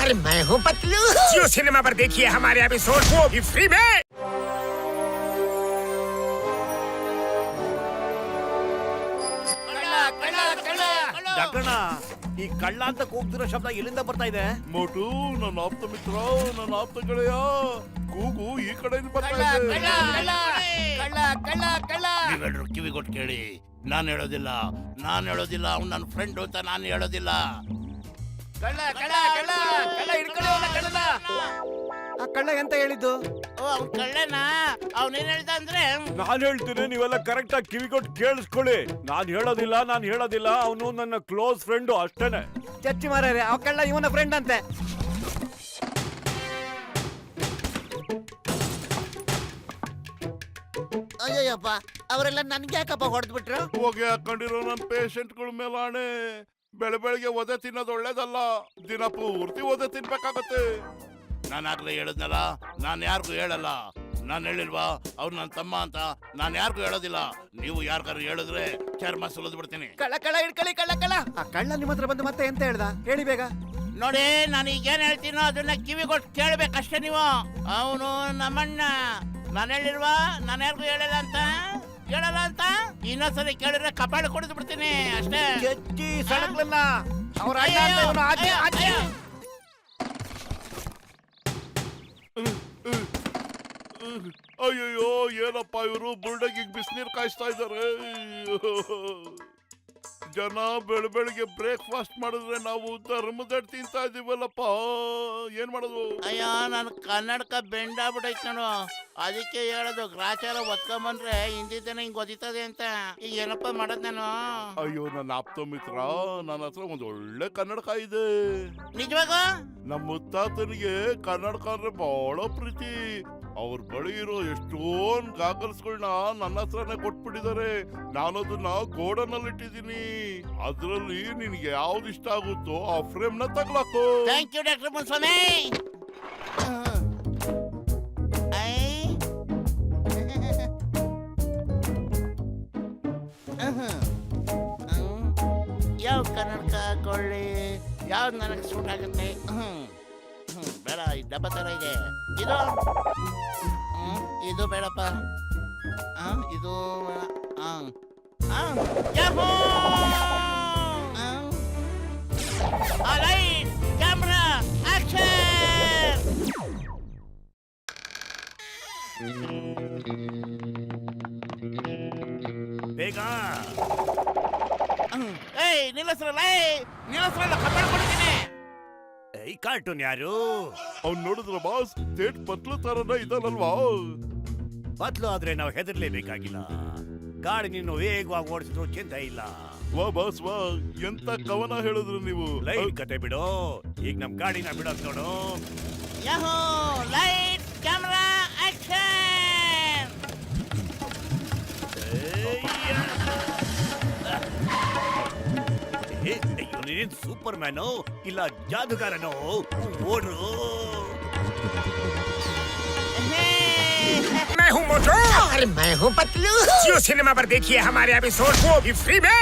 अरे मैं हूँ पतलू। जियो सिनेमा पर देखिए हमारे एपिसोड वो भी फ्री में। ಡಾಕ್ಟರ್ನ ಈ ಕಳ್ಳ ಅಂತ ಕೂಗ್ತಿರೋ ಶಬ್ದ ಎಲ್ಲಿಂದ ಬರ್ತಾ ಇದೆ? ಮೋಟು ನನ್ನ ಆಪ್ತ ಮಿತ್ರ, ನನ್ನ ಆಪ್ತ ಗೆಳೆಯ, ಕೂಗು ಈ ಕಡೆಯಿಂದ ಬರ್ತಾ ಇದೆ. ನೀವೆಲ್ಲರೂ ಕಿವಿಗೊಟ್ಟು ಕೇಳಿ, ನಾನು ಹೇಳೋದಿಲ್ಲ, ಅವ್ನು ನನ್ನ ಫ್ರೆಂಡ್ ಅಂತ ನಾನು ಹೇಳೋದಿಲ್ಲ. ಆ ಕಳ್ಳ ಎಂತ ಹೇಳಿದ್ದು? ಅವ್ನು ಕಳ್ಳನ? ಅವನೇನ್ ಹೇಳ್ದ ಅಂದ್ರೆ, ನಾನ್ ಹೇಳ್ತೀನಿ, ನೀವೆಲ್ಲ ಕರೆಕ್ಟ್ ಆಗಿ ಕಿವಿಗೊಟ್ಟು ಕೇಳಿಸ್ಕೊಳ್ಳಿ. ನಾನ್ ಹೇಳೋದಿಲ್ಲ, ಅವನು ನನ್ನ ಕ್ಲೋಸ್ ಫ್ರೆಂಡು ಅಷ್ಟೇನೆ. ಚರ್ಚಿ ಮಾರ್ಯಾರೆ, ಆ ಕಳ್ಳ ಇವನ ಫ್ರೆಂಡ್ ಅಂತೆ. ಅಯ್ಯಪ್ಪ, ಅವರೆಲ್ಲ ನನ್ಗೆ ಯಾಕಪ್ಪ ಹೊಡೆದ್ಬಿಟ್ರು? ಹೋಗಿ ಹಾಕೊಂಡಿರೋ ನನ್ನ ಪೇಷಂಟ್ಗಳ ಮೇಲೆ ಆಣೆ. ಬೆಳಗ್ಗೆ ಒದೆ ತಿನ್ನೋದು ಒಳ್ಳೇದಲ್ಲ, ದಿನ ಪೂರ್ತಿ ಒದೆ ತಿನ್ಬೇಕಾಗತ್ತೆ. ನಾನಾಗ್ಲೇ ಹೇಳಿದ್ನಲ್ಲ, ನಾನು ಯಾರಿಗೂ ಹೇಳಲ್ಲ. ನಾನು ಹೇಳಿಲ್ವಾ ಅವ್ರು ನನ್ನ ತಮ್ಮ ಅಂತ? ನಾನು ಯಾರಿಗೂ ಹೇಳೋದಿಲ್ಲ. ನೀವು ಯಾರಿಗಾರು ಹೇಳಿದ್ರೆ ಚರ್ಮ ಸುಲಿದ್ ಬಿಡ್ತೀನಿ. ಕಳ್ಳ ಹಿಡ್ಕೊಳ್ಳಿ, ಕಳ್ಳ. ಆ ಕಳ್ಳ ನಿಮ್ಮ ಹತ್ರ ಬಂದು ಮತ್ತೆ ಎಂತ ಹೇಳ್ದ? ಹೇಳಿ ಬೇಗ. ನೋಡಿ, ನಾನು ಈಗೇನ್ ಹೇಳ್ತೀನೋ ಅದನ್ನ ಕಿವಿಗೊಟ್ಟು ಕೇಳ್ಬೇಕಷ್ಟೇ ನೀವು. ಅವನು ನಮ್ಮಣ್ಣ. ನಾನು ಹೇಳಿಲ್ವಾ ನಾನು ಯಾರಿಗೂ ಹೇಳಲ್ಲ ಅಂತ? ಇನ್ನೊಂದ್ಸರಿ ಕೇಳಿದ್ರೆ ಕಪಾಳ ಕೊಡಿದ್ ಬಿಡ್ತೀನಿ ಅಷ್ಟೇ. ಚಚ್ಚಿ ಸಡಕ್ಲನ್ನ ಅವ್ರ ಅಣ್ಣ ಅಂತ ಇವನು ಆಚೆ. ಅಯ್ಯಯ್ಯೋ, ಏನಪ್ಪ ಇವರು ಬುಲ್ಡಗಿಗೆ ಬಿಸಿನೀರು ಕಾಯಿಸ್ತಾ ಇದ್ದಾರೆ. ಜನ ಬೆಳಗ್ಗೆ ಬ್ರೇಕ್ಫಾಸ್ಟ್ ಮಾಡಿದ್ರೆ ನಾವು ಧರ್ಮದಡ್ ತಿಂತಾ ಇದೀವಲ್ಲಪ್ಪ, ಏನ್ ಮಾಡೋದು? ಅಯ್ಯೋ, ನನ್ ಕನ್ನಡಕ ಬೆಂಡಾಗ್ಬಿಟ್ಟೈತ್ ನಾನು. ಅದಕ್ಕೆ ಹೇಳೋದು, ಗ್ರಾಚಾರ ಒತ್ಕೊಂಬಂದ್ರೆ ಹಿಂದಿದ್ದೇನೆ ಹಿಂಗ್ ಒದಿತದೆ ಅಂತ. ಈಗ ಏನಪ್ಪ ಮಾಡೋದ್ ನಾನು? ಅಯ್ಯೋ, ನನ್ನ ಆಪ್ತ ಮಿತ್ರ, ನನ್ನ ಹತ್ರ ಒಂದು ಒಳ್ಳೆ ಕನ್ನಡಕ ಇದೆ. ನಿಜವಾಗ? ನಮ್ಮ ಮುತ್ತಾತನಿಗೆ ಕನ್ನಡಕ ಅಂದ್ರೆ ಬಹಳ ಪ್ರೀತಿ. ಅವ್ರ ಬಳಿ ಇರೋ ಎಷ್ಟೊಂದ್ ಗಾಗಲ್ಸ್ಗಳನ್ನ ನನ್ನ ಹತ್ರನೇ ಕೊಟ್ಬಿಟ್ಟಿದ್ದಾರೆ. ನಾನು ಅದನ್ನ ಗೋಡನಲ್ಲಿ ಇಟ್ಟಿದ್ದೀನಿ. ಅದ್ರಲ್ಲಿ ನಿನ್ಗೆ ಯಾವ್ದು ಇಷ್ಟ ಆಗುತ್ತೋ ಆ ಫ್ರೇಮ್ ನ ತಗ್ಲಾಕೋ. Thank you doctor Muniswamy. ಯಾವ ಕನ್ನಡಕ ಹಾಕೊಳ್ಳಿ? ಯಾವ್ದು ನನಗೆ ಸೂಟ್ ಆಗುತ್ತೆ? ಬೇಡ, ಡಬ್ಬ ತರ ಇದೆ ಇದು ಬೇಡಪ್ಪ. ಇದು ಲೈಟ್, ಕ್ಯಾಮ್ರಾ, ಆಕ್ಷನ್! ಬೇಗ. ಏಯ್, ನಿಲ್ಲಿಸ್ರಲ್ಲ, ಕಬ್ಬಾಳ ಕೊಡ್ತೀನಿ. ಈ ಕಾರ್ಟೂನ್ ಯಾರು? ಅವ್ನ್ ನೋಡಿದ್ರ ಬಾಸ್, ಥೇಟ್ ಪತ್ಲು ತರನ ಇದಲ್ವಾ? ಬದ್ಲು ಆದ್ರೆ ನಾವು ಹೆದರ್ಲೇಬೇಕಾಗಿಲ್ಲ. ಗಾಡಿ ನೀನು ವೇಗವಾಗಿ ಓಡಿಸಿದ್ರು ಚಿಂತೆ ಇಲ್ಲ. ವಾ ಬಾಸ್ ವಾ, ಎಂತ ಕವನ ಹೇಳಿದ್ರು ನೀವು. ಲೈಟ್ ಕತೆ ಬಿಡು, ಈಗ ನಮ್ ಗಾಡಿನ ಬಿಡೋದ್ ನೋಡು. ಯಾಹೋ, ಲೈಟ್, ಕ್ಯಾಮ್ರಾ, ಆಕ್ಷನ್! ನೀನ್ ಸೂಪರ್ ಮ್ಯಾನು ಇಲ್ಲ ಜಾದುಗಾರನೋ? ಓಡ್ರು. मैं हूँ मोटू। अरे मैं हूँ पतलू। जियो सिनेमा पर देखिए हमारे एपिसोड वो भी फ्री में।